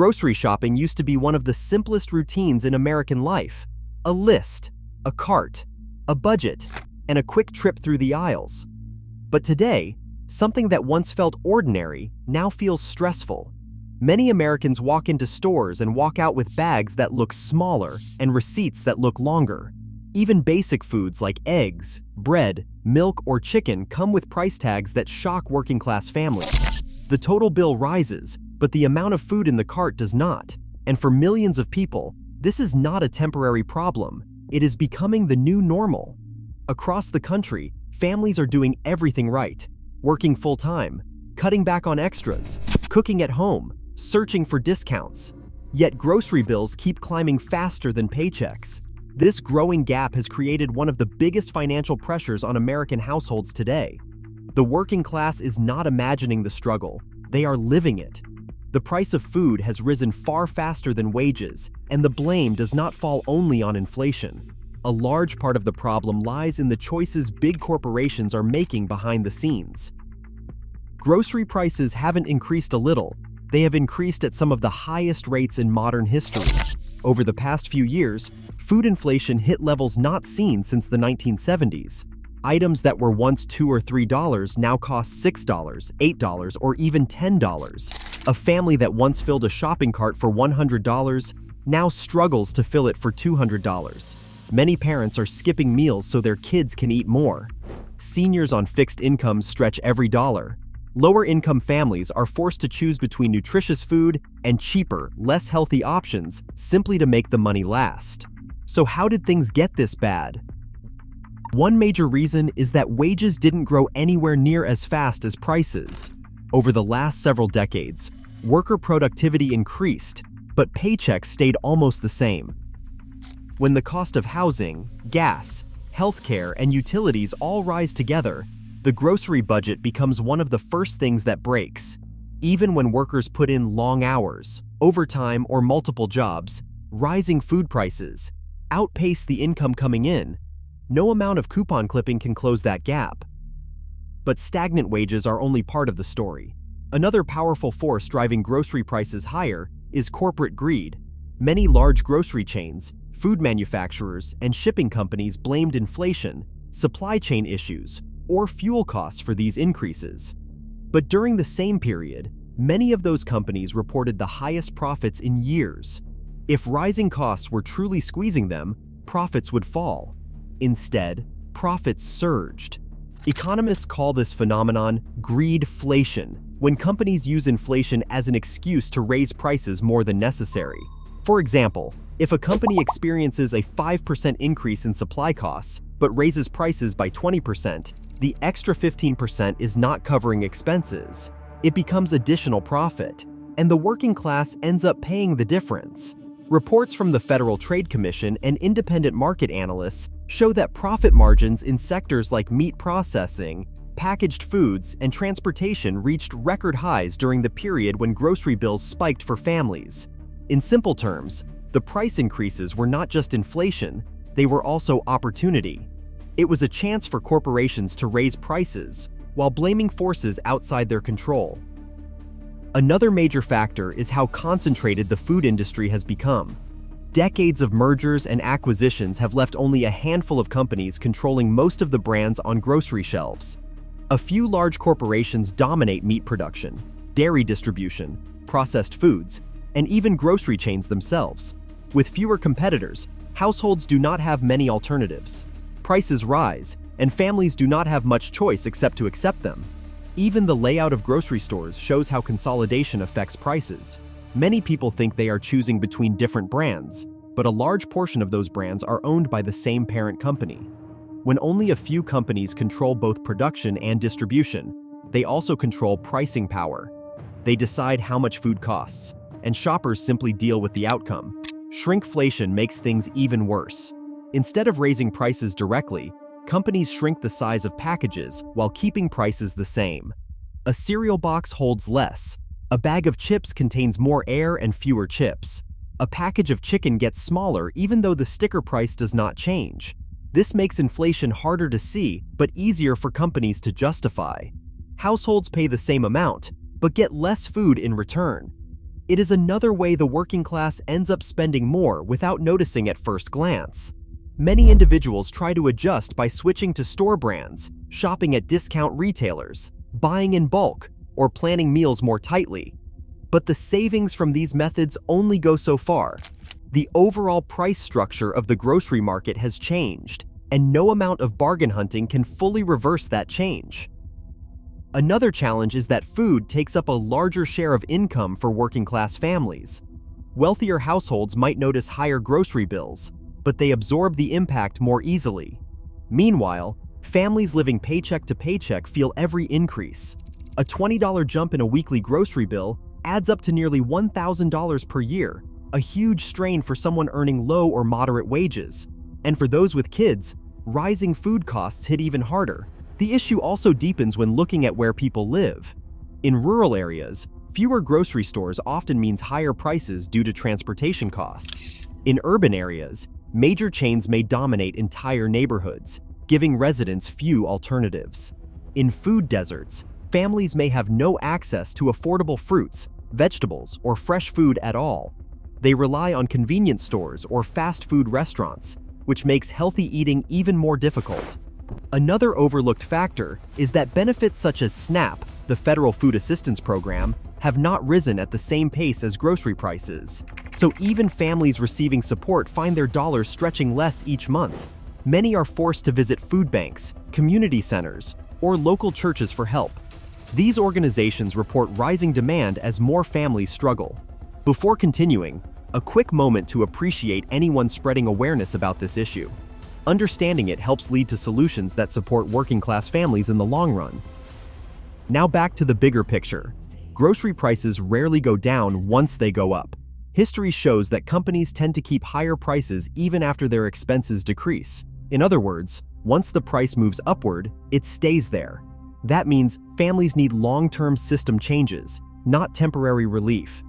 Grocery shopping used to be one of the simplest routines in American life. A list, a cart, a budget, and a quick trip through the aisles. But today, something that once felt ordinary now feels stressful. Many Americans walk into stores and walk out with bags that look smaller and receipts that look longer. Even basic foods like eggs, bread, milk, or chicken come with price tags that shock working-class families. The total bill rises, but the amount of food in the cart does not. And for millions of people, this is not a temporary problem. It is becoming the new normal. Across the country, families are doing everything right, working full-time, cutting back on extras, cooking at home, searching for discounts. Yet grocery bills keep climbing faster than paychecks. This growing gap has created one of the biggest financial pressures on American households today. The working class is not imagining the struggle, they are living it. The price of food has risen far faster than wages, and the blame does not fall only on inflation. A large part of the problem lies in the choices big corporations are making behind the scenes. Grocery prices haven't increased a little, they have increased at some of the highest rates in modern history. Over the past few years, food inflation hit levels not seen since the 1970s. Items that were once $2 or $3 now cost $6, $8, or even $10. A family that once filled a shopping cart for $100 now struggles to fill it for $200. Many parents are skipping meals so their kids can eat more. Seniors on fixed incomes stretch every dollar. Lower-income families are forced to choose between nutritious food and cheaper, less healthy options simply to make the money last. So how did things get this bad? One major reason is that wages didn't grow anywhere near as fast as prices. Over the last several decades, worker productivity increased, but paychecks stayed almost the same. When the cost of housing, gas, healthcare, and utilities all rise together, the grocery budget becomes one of the first things that breaks. Even when workers put in long hours, overtime, or multiple jobs, rising food prices outpace the income coming in. No amount of coupon clipping can close that gap. But stagnant wages are only part of the story. Another powerful force driving grocery prices higher is corporate greed. Many large grocery chains, food manufacturers, and shipping companies blamed inflation, supply chain issues, or fuel costs for these increases. But during the same period, many of those companies reported the highest profits in years. If rising costs were truly squeezing them, profits would fall. Instead, profits surged. Economists call this phenomenon greedflation, when companies use inflation as an excuse to raise prices more than necessary. For example, if a company experiences a 5% increase in supply costs, but raises prices by 20%, the extra 15% is not covering expenses. It becomes additional profit, and the working class ends up paying the difference. Reports from the Federal Trade Commission and independent market analysts show that profit margins in sectors like meat processing, packaged foods, and transportation reached record highs during the period when grocery bills spiked for families. In simple terms, the price increases were not just inflation, they were also opportunity. It was a chance for corporations to raise prices while blaming forces outside their control. Another major factor is how concentrated the food industry has become. Decades of mergers and acquisitions have left only a handful of companies controlling most of the brands on grocery shelves. A few large corporations dominate meat production, dairy distribution, processed foods, and even grocery chains themselves. With fewer competitors, households do not have many alternatives. Prices rise, and families do not have much choice except to accept them. Even the layout of grocery stores shows how consolidation affects prices. Many people think they are choosing between different brands, but a large portion of those brands are owned by the same parent company. When only a few companies control both production and distribution, they also control pricing power. They decide how much food costs, and shoppers simply deal with the outcome. Shrinkflation makes things even worse. Instead of raising prices directly, companies shrink the size of packages while keeping prices the same. A cereal box holds less. A bag of chips contains more air and fewer chips. A package of chicken gets smaller even though the sticker price does not change. This makes inflation harder to see, but easier for companies to justify. Households pay the same amount, but get less food in return. It is another way the working class ends up spending more without noticing at first glance. Many individuals try to adjust by switching to store brands, shopping at discount retailers, buying in bulk, or planning meals more tightly. But the savings from these methods only go so far. The overall price structure of the grocery market has changed, and no amount of bargain hunting can fully reverse that change. Another challenge is that food takes up a larger share of income for working-class families. Wealthier households might notice higher grocery bills, but they absorb the impact more easily. Meanwhile, families living paycheck to paycheck feel every increase. A $20 jump in a weekly grocery bill adds up to nearly $1,000 per year, a huge strain for someone earning low or moderate wages. And for those with kids, rising food costs hit even harder. The issue also deepens when looking at where people live. In rural areas, fewer grocery stores often means higher prices due to transportation costs. In urban areas, major chains may dominate entire neighborhoods, giving residents few alternatives. In food deserts, families may have no access to affordable fruits, vegetables, or fresh food at all. They rely on convenience stores or fast food restaurants, which makes healthy eating even more difficult. Another overlooked factor is that benefits such as SNAP, the Federal Food Assistance Program, have not risen at the same pace as grocery prices. So even families receiving support find their dollars stretching less each month. Many are forced to visit food banks, community centers, or local churches for help. These organizations report rising demand as more families struggle. Before continuing, a quick moment to appreciate anyone spreading awareness about this issue. Understanding it helps lead to solutions that support working-class families in the long run. Now back to the bigger picture. Grocery prices rarely go down once they go up. History shows that companies tend to keep higher prices even after their expenses decrease. In other words, once the price moves upward, it stays there. That means families need long-term system changes, not temporary relief.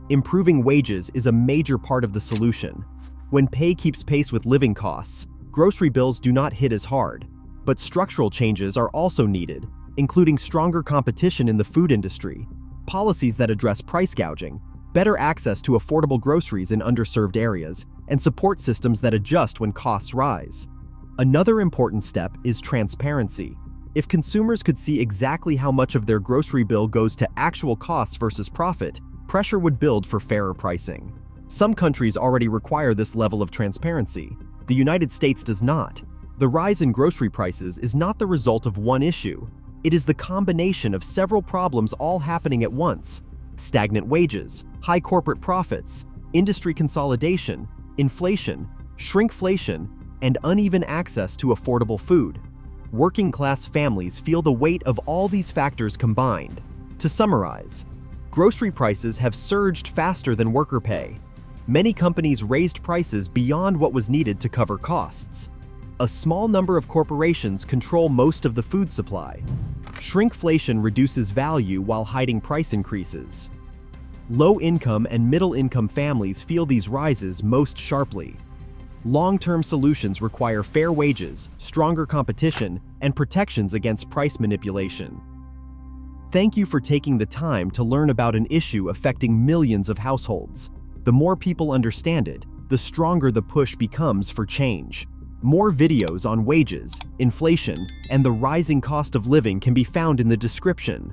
Improving wages is a major part of the solution. When pay keeps pace with living costs, grocery bills do not hit as hard. But structural changes are also needed, including stronger competition in the food industry, policies that address price gouging, better access to affordable groceries in underserved areas, and support systems that adjust when costs rise. Another important step is transparency. If consumers could see exactly how much of their grocery bill goes to actual costs versus profit, pressure would build for fairer pricing. Some countries already require this level of transparency. The United States does not. The rise in grocery prices is not the result of one issue. It is the combination of several problems all happening at once: stagnant wages, high corporate profits, industry consolidation, inflation, shrinkflation, and uneven access to affordable food. Working-class families feel the weight of all these factors combined. To summarize, grocery prices have surged faster than worker pay. Many companies raised prices beyond what was needed to cover costs. A small number of corporations control most of the food supply. Shrinkflation reduces value while hiding price increases. Low-income and middle-income families feel these rises most sharply. Long-term solutions require fair wages, stronger competition, and protections against price manipulation. Thank you for taking the time to learn about an issue affecting millions of households. The more people understand it, the stronger the push becomes for change. More videos on wages, inflation, and the rising cost of living can be found in the description.